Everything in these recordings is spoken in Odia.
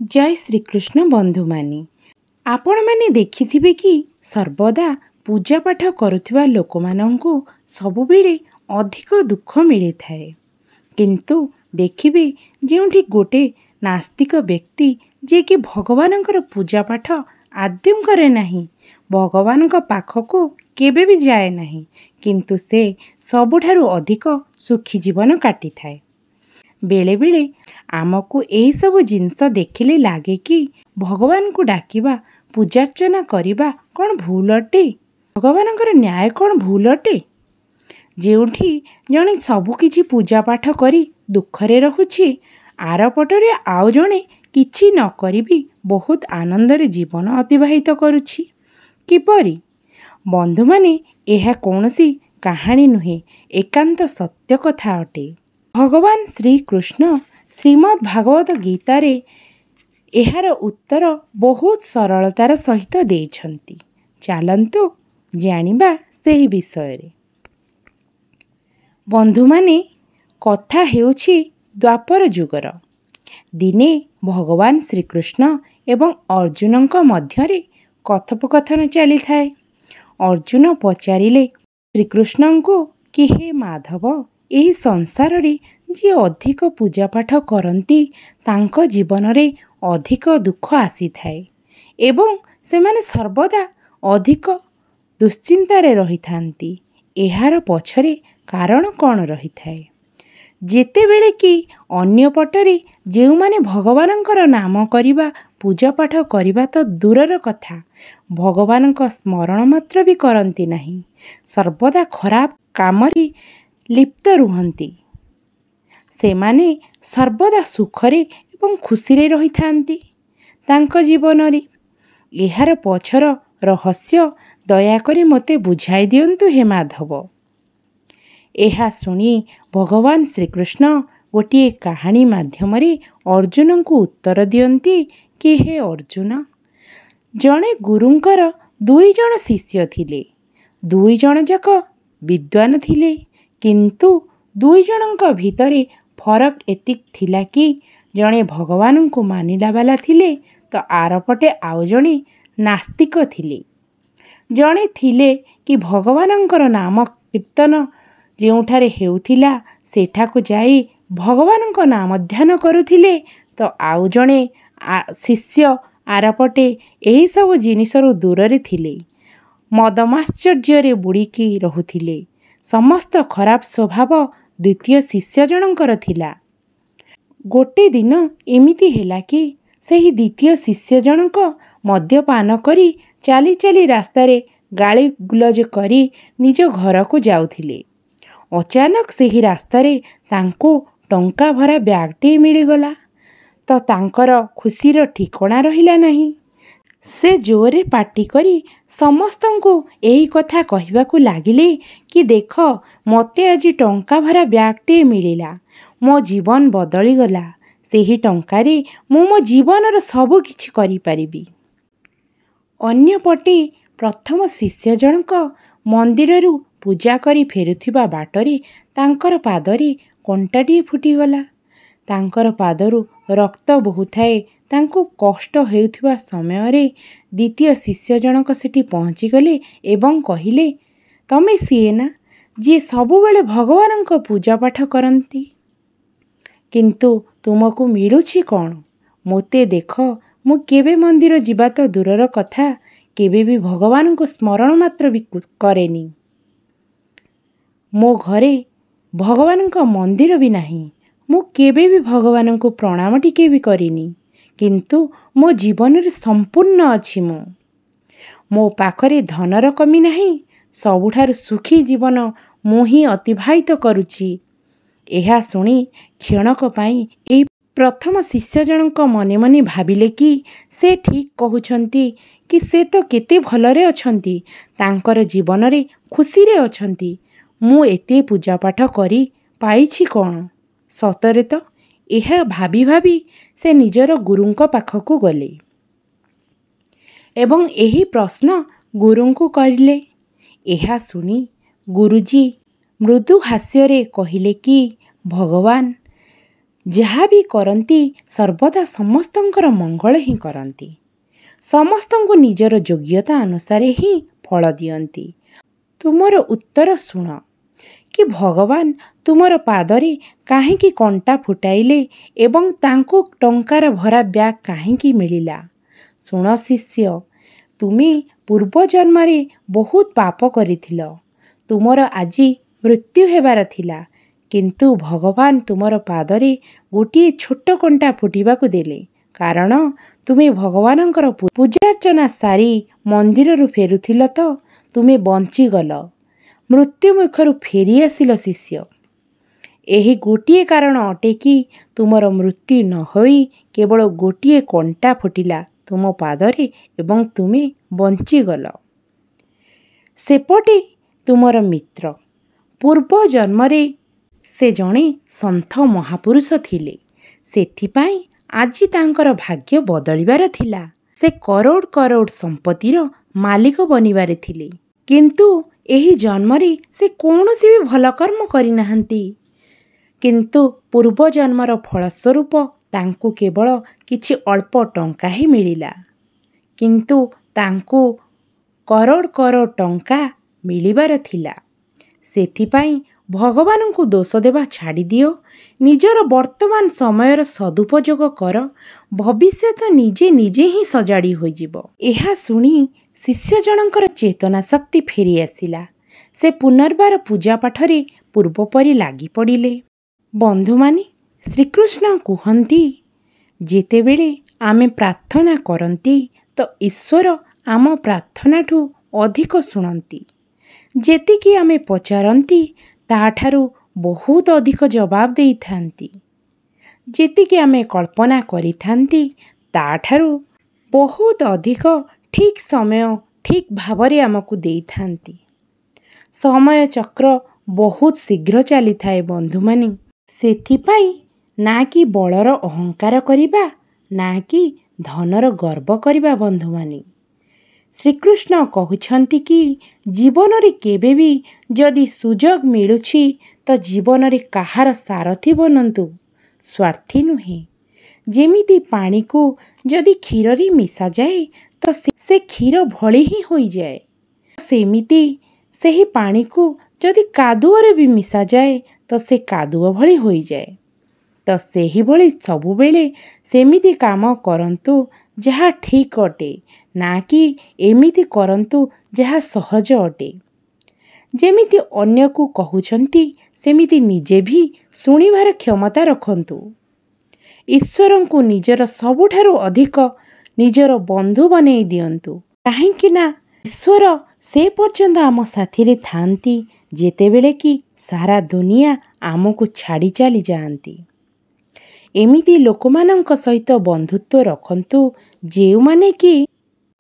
जय श्रीकृष्ण बंधु माने आपण माने देखिथिबे कि सर्वदा पूजा पाठ करुथिबा लोक मानंकु सबुबेले अधिक दुख मिली थाए। किंतु देखिबे जेउठी गोटे नास्तिक व्यक्ति जे कि भगवानंकर पूजा पाठ आद्यम करे नहीं, भगवानंक पाखको केबे भी जाए नहीं, किंतु से सबुठारु अधिक सुखी जीवन काटी थाए। बेले बेले आमको यही सब जिनस देखिले लागे कि भगवान को डाकिबा पूजार्चना करिबा कौन भूल अटे, भगवानंकर न्याय कौन भूल अटे। जेउठी जणे सबु किछि पूजा पाठ करी दुखरे रहुछि, आर पटरे आउ जणे किछि न करी भी बहुत आनंदरे जीवन अतिबाहित करुछि। किपरि बंधु माने एहा कौनसी कहानी नुहे, एकांत सत्य कथा अटे। भगवान श्री कृष्ण श्रीमद् भागवत गीतारे एहार उत्तर बहुत सरलतार सहित देइछन्ति। चालंतु जानिबा सेही विषय रे। बंधु माने कथा हेउछि द्वापर जुगर। दिने भगवान श्रीकृष्ण एवं अर्जुनंक मध्यरे कथोपकथन चली थाए। अर्जुन पचारिले श्रीकृष्णंको कि हे माधव, एही संसार रे जे अधिक पूजा पाठ करती तांको जीवन रे अधिक दुख आसी थाए एवं सेमाने सर्वदा अधिक दुश्चिंतारे रही थांती। एहार पछरे कारण कौन रही थाए? जेते बेले कि अन्य पटरे जेउ माने भगवानंकर नाम करिबा पूजा पाठ करिबा तो दूरर कथा, भगवानंक स्मरण मात्र भी करती नहीं, सर्वदा खराब कामरे लिप्त रुहंती। सेमाने सर्वदा सुखरे एवं खुशीरे रही थांती तांको जीवन रे। एहार पछर रहस्य दयाकरी मते बुझाई दियंतु हे माधव। एहा सुनी भगवान श्रीकृष्ण गोटे कहानी माध्यमरे अर्जुन को उत्तर दियंती कि हे अर्जुन, जणे गुरुंकर दुई जण शिष्य थिले। दुई जण जाक विद्वान थिले, किंतु दुई जनक भितरे फरक एतिक थिला कि जणे भगवान को मानिला वाला थिले तो आरपटे आउ जणे नास्तिक थिले। जणे थिले कि भगवानंकर नाम कीर्तन जेउठारे हेउथिला सेठाको जाई भगवानंक नाम ध्यान करुथिले, तो आउ जणे शिष्य आरपटे एही सब जिनिसरु दूररे थिले, मदमाश्चर्यरे बुड़ीकी रहुथिले। समस्त खराब स्वभाव द्वितीय शिष्य जनकर थिला। गोटे दिन एमिति हेला कि सेही द्वितीय शिष्य जनक मद्यपान करी चाली चाली रास्तारे गाली गुलज करी निज घर को जाउथिले। अचानक सेही रास्तारे तांको टंका भरा ब्यागटे मिलिगला। तो तांकर खुशीर ठिकଣା रहिला नहीं। से जोरे पाटी करी समस्तंको एही कथा कहिबाकू लागिले कि देख, मते आजी टंका भरा ब्यागटे मिलिला, मो जीवन बदली गला। सेही टंकारे मो जीवनर सबु किछि करि परिबी। अन्य पटे प्रथम शिष्य जनक मंदिररु पूजा करी फेरुथिबा बाटरे तांकर पादरे कंटाटिए फुटिगला। तांकर पादरु रक्त बहुथाए। तांको कष्ट हेउथिबा समय रे द्वितीय शिष्य जनक सेठी पहुँची गले एवं कहिले, तमे सिए ना जे सबुबेले भगवानंक पूजा पाठ करंती, किंतु तुमको मिलुछि कौन? मोते देख, मु केबे मंदिर जिबा तो दूरर कथा, केबे भी भगवान को स्मरण मात्र भी करेनी। मो घरे भगवान को मंदिर भी नहीं, मु केबे भी भगवान को प्रणाम टिके भी करिनी, किंतु मो जीवन रे संपूर्ण अछि। मो पाखरे धनर कमी नहीं, सबुठार सुखी जीवन मु ही अतिबाहित करुछि। एहा सुनी क्षणक पाई एही प्रथम शिष्य जनक मने मने भाबिले कि से ठीक कहउछंती कि से तो केते भलरे अछंती, तांकर जीवन रे खुशी रे अछंती। मु एते पूजा पाठ करी पाइछि कौन? सतरे तो एहा भाबी भाबी से निजर गुरुंक पाखकू गले एवं एही प्रश्न गुरुंकू करिले। एहा सुनी गुरुजी मृदु हास्यरे कहिले कि भगवान, ଯାହା ବି କରନ୍ତି ସର୍ବଦା ସମସ୍ତଙ୍କର ମଙ୍ଗଳ ହିଁ କରନ୍ତି। ସମସ୍ତଙ୍କୁ ନିଜର ଯୋଗ୍ୟତା ଅନୁସାରେ ହିଁ ଫଳ ଦିଅନ୍ତି। ତୁମର ଉତ୍ତର ଶୁଣ କି ଭଗବାନ ତୁମର ପାଦରେ କାହିଁକି କଣ୍ଟା ଫୁଟାଇଲେ ଏବଂ ତାଙ୍କୁ ଟଙ୍କାର ଭରା ବ୍ୟାଗ କାହିଁକି ମିଳିଲା? ଶୁଣ ଶିଷ୍ୟ, ତୁମେ ପୂର୍ବଜନ୍ମରେ ବହୁତ ପାପ କରିଥିଲ। ତୁମର ଆଜି ମୃତ୍ୟୁ ହେବାର ଥିଲା, କିନ୍ତୁ ଭଗବାନ ତୁମର ପାଦରେ ଗୋଟିଏ ଛୋଟ କଣ୍ଟା ଫୁଟିବାକୁ ଦେଲେ, କାରଣ ତୁମେ ଭଗବାନଙ୍କର ପୂଜାର୍ଚ୍ଚନା ସାରି ମନ୍ଦିରରୁ ଫେରୁଥିଲ ତ ତୁମେ ବଞ୍ଚିଗଲ, ମୃତ୍ୟୁ ମୁଖରୁ ଫେରିଆସିଲ ଶିଷ୍ୟ। ଏହି ଗୋଟିଏ କାରଣ ଅଟେ କି ତୁମର ମୃତ୍ୟୁ ନ ହୋଇ କେବଳ ଗୋଟିଏ କଣ୍ଟା ଫୁଟିଲା ତୁମ ପାଦରେ ଏବଂ ତୁମେ ବଞ୍ଚିଗଲ। ସେପଟେ ତୁମର ମିତ୍ର ପୂର୍ବ ଜନ୍ମରେ ସେ ଜଣେ ସନ୍ଥ ମହାପୁରୁଷ ଥିଲେ, ସେଥିପାଇଁ ଆଜି ତାଙ୍କର ଭାଗ୍ୟ ବଦଳିବାର ଥିଲା। ସେ କରୋଡ଼ କରୋଡ଼ ସମ୍ପତ୍ତିର ମାଲିକ ବନିବାରେ ଥିଲେ, କିନ୍ତୁ ଏହି ଜନ୍ମରେ ସେ କୌଣସି ବି ଭଲ କର୍ମ କରିନାହାନ୍ତି। କିନ୍ତୁ ପୂର୍ବଜନ୍ମର ଫଳସ୍ୱରୂପ ତାଙ୍କୁ କେବଳ କିଛି ଅଳ୍ପ ଟଙ୍କା ହିଁ ମିଳିଲା, କିନ୍ତୁ ତାଙ୍କୁ କରୋଡ଼ କରୋଡ଼ ଟଙ୍କା ମିଳିବାର ଥିଲା। ସେଥିପାଇଁ ଭଗବାନଙ୍କୁ ଦୋଷ ଦେବା ଛାଡ଼ିଦିଅ, ନିଜର ବର୍ତ୍ତମାନ ସମୟର ସଦୁପଯୋଗ କର, ଭବିଷ୍ୟତ ନିଜେ ନିଜେ ହିଁ ସଜାଡ଼ି ହୋଇଯିବ। ଏହା ଶୁଣି ଶିଷ୍ୟ ଜଣଙ୍କର ଚେତନା ଶକ୍ତି ଫେରିଆସିଲା। ସେ ପୁନର୍ବାର ପୂଜାପାଠରେ ପୂର୍ବ ପରି ଲାଗି ପଡ଼ିଲେ। ବନ୍ଧୁମାନେ, ଶ୍ରୀକୃଷ୍ଣ କୁହନ୍ତି, ଯେତେବେଳେ ଆମେ ପ୍ରାର୍ଥନା କରନ୍ତି ତ ଈଶ୍ୱର ଆମ ପ୍ରାର୍ଥନାଠୁ ଅଧିକ ଶୁଣନ୍ତି। ଯେତିକି ଆମେ ପଚାରନ୍ତି ତାଠାରୁ ବହୁତ ଅଧିକ ଜବାବ ଦେଇଥାନ୍ତି। ଯେତିକି ଆମେ କଳ୍ପନା କରିଥାନ୍ତି ତାଠାରୁ ବହୁତ ଅଧିକ ଠିକ୍ ସମୟ ଠିକ୍ ଭାବରେ ଆମକୁ ଦେଇଥାନ୍ତି। ସମୟ ଚକ୍ର ବହୁତ ଶୀଘ୍ର ଚାଲିଥାଏ ବନ୍ଧୁମାନେ। ସେଥିପାଇଁ ନା କି ବଳର ଅହଙ୍କାର କରିବା, ନା କି ଧନର ଗର୍ବ କରିବା ବନ୍ଧୁମାନେ। ଶ୍ରୀକୃଷ୍ଣ କହୁଛନ୍ତି କି ଜୀବନରେ କେବେ ବି ଯଦି ସୁଯୋଗ ମିଳୁଛି ତ ଜୀବନରେ କାହାର ସାରଥୀ ବନନ୍ତୁ, ସ୍ୱାର୍ଥୀ ନୁହେଁ। ଯେମିତି ପାଣିକୁ ଯଦି କ୍ଷୀରରେ ମିଶାଯାଏ ତ ସେ କ୍ଷୀର ଭଳି ହିଁ ହୋଇଯାଏ, ସେମିତି ସେହି ପାଣିକୁ ଯଦି କାଦୁଅରେ ବି ମିଶାଯାଏ ତ ସେ କାଦୁଅ ଭଳି ହୋଇଯାଏ। ତ ସେହିଭଳି ସବୁବେଳେ ସେମିତି କାମ କରନ୍ତୁ ଯାହା ଠିକ୍ ଅଟେ, ନା କି ଏମିତି କରନ୍ତୁ ଯାହା ସହଜ ଅଟେ। ଯେମିତି ଅନ୍ୟକୁ କହୁଛନ୍ତି ସେମିତି ନିଜେ ବି ଶୁଣିବାର କ୍ଷମତା ରଖନ୍ତୁ। ଈଶ୍ୱରଙ୍କୁ ନିଜର ସବୁଠାରୁ ଅଧିକ ନିଜର ବନ୍ଧୁ ବନେଇ ଦିଅନ୍ତୁ, କାହିଁକି ନା ଈଶ୍ୱର ସେ ପର୍ଯ୍ୟନ୍ତ ଆମ ସାଥିରେ ଥାଆନ୍ତି ଯେତେବେଳେ କି ସାରା ଦୁନିଆ ଆମକୁ ଛାଡ଼ି ଚାଲିଯାଆନ୍ତି। ଏମିତି ଲୋକମାନଙ୍କ ସହିତ ବନ୍ଧୁତ୍ୱ ରଖନ୍ତୁ ଯେଉଁମାନେ କି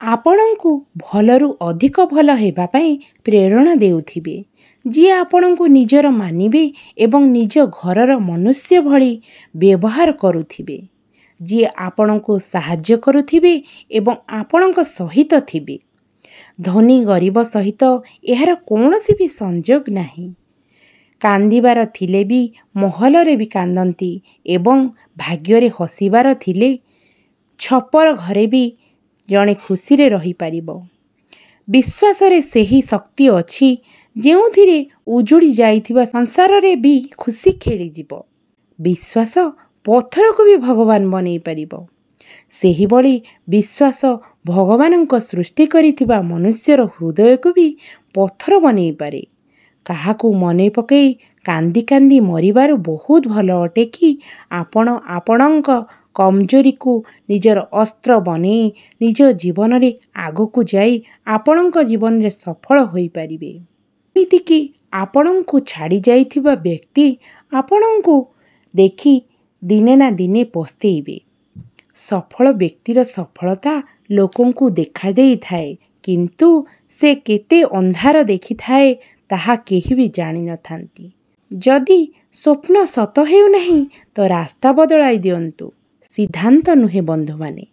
ଆପଣଙ୍କୁ ଭଲରୁ ଅଧିକ ଭଲ ହେବା ପାଇଁ ପ୍ରେରଣା ଦେଉଥିବେ, ଯିଏ ଆପଣଙ୍କୁ ନିଜର ମାନିବେ ଏବଂ ନିଜ ଘରର ମନୁଷ୍ୟ ଭଳି ବ୍ୟବହାର କରୁଥିବେ, ଯିଏ ଆପଣଙ୍କୁ ସାହାଯ୍ୟ କରୁଥିବେ ଏବଂ ଆପଣଙ୍କ ସହିତ ଥିବେ। ଧନୀ ଗରିବ ସହିତ ଏହାର କୌଣସି ବି ସଂଯୋଗ ନାହିଁ। କାନ୍ଦିବାର ଥିଲେ ବି ମହଲରେ ବି କାନ୍ଦନ୍ତି ଏବଂ ଭାଗ୍ୟରେ ହସିବାର ଥିଲେ ଛପର ଘରେ ବି ଜଣେ ଖୁସିରେ ରହିପାରିବ। ବିଶ୍ୱାସରେ ସେହି ଶକ୍ତି ଅଛି ଯେଉଁଥିରେ ଉଜୁଡ଼ି ଯାଇଥିବା ସଂସାରରେ ବି ଖୁସି ଖେଳିଯିବ। ବିଶ୍ୱାସ ପଥରକୁ ବି ଭଗବାନ ବନେଇ ପାରିବ। ସେହିଭଳି ବିଶ୍ୱାସ ଭଗବାନଙ୍କ ସୃଷ୍ଟି କରିଥିବା ମନୁଷ୍ୟର ହୃଦୟକୁ ବି ପଥର ବନେଇ ପାରେ। କାହାକୁ ମନେ ପକାଇ କାନ୍ଦି କାନ୍ଦି ମରିବାରୁ ବହୁତ ଭଲ ଅଟେ କି ଆପଣ ଆପଣଙ୍କ କମଜୋରିକୁ ନିଜର ଅସ୍ତ୍ର ବନେଇ ନିଜ ଜୀବନରେ ଆଗକୁ ଯାଇ ଆପଣଙ୍କ ଜୀବନରେ ସଫଳ ହୋଇପାରିବେ। ଏମିତିକି ଆପଣଙ୍କୁ ଛାଡ଼ି ଯାଇଥିବା ବ୍ୟକ୍ତି ଆପଣଙ୍କୁ ଦେଖି ଦିନେ ନା ଦିନେ ପସ୍ତେଇବେ। ସଫଳ ବ୍ୟକ୍ତିର ସଫଳତା ଲୋକଙ୍କୁ ଦେଖାଦେଇଥାଏ, କିନ୍ତୁ ସେ କେତେ ଅନ୍ଧାର ଦେଖିଥାଏ ତାହା କେହି ବି ଜାଣିନଥାନ୍ତି। ଯଦି ସ୍ୱପ୍ନ ସତ ହେଉନାହିଁ ତ ରାସ୍ତା ବଦଳାଇ ଦିଅନ୍ତୁ, ସିଦ୍ଧାନ୍ତ ନୁହେଁ ବନ୍ଧୁମାନେ।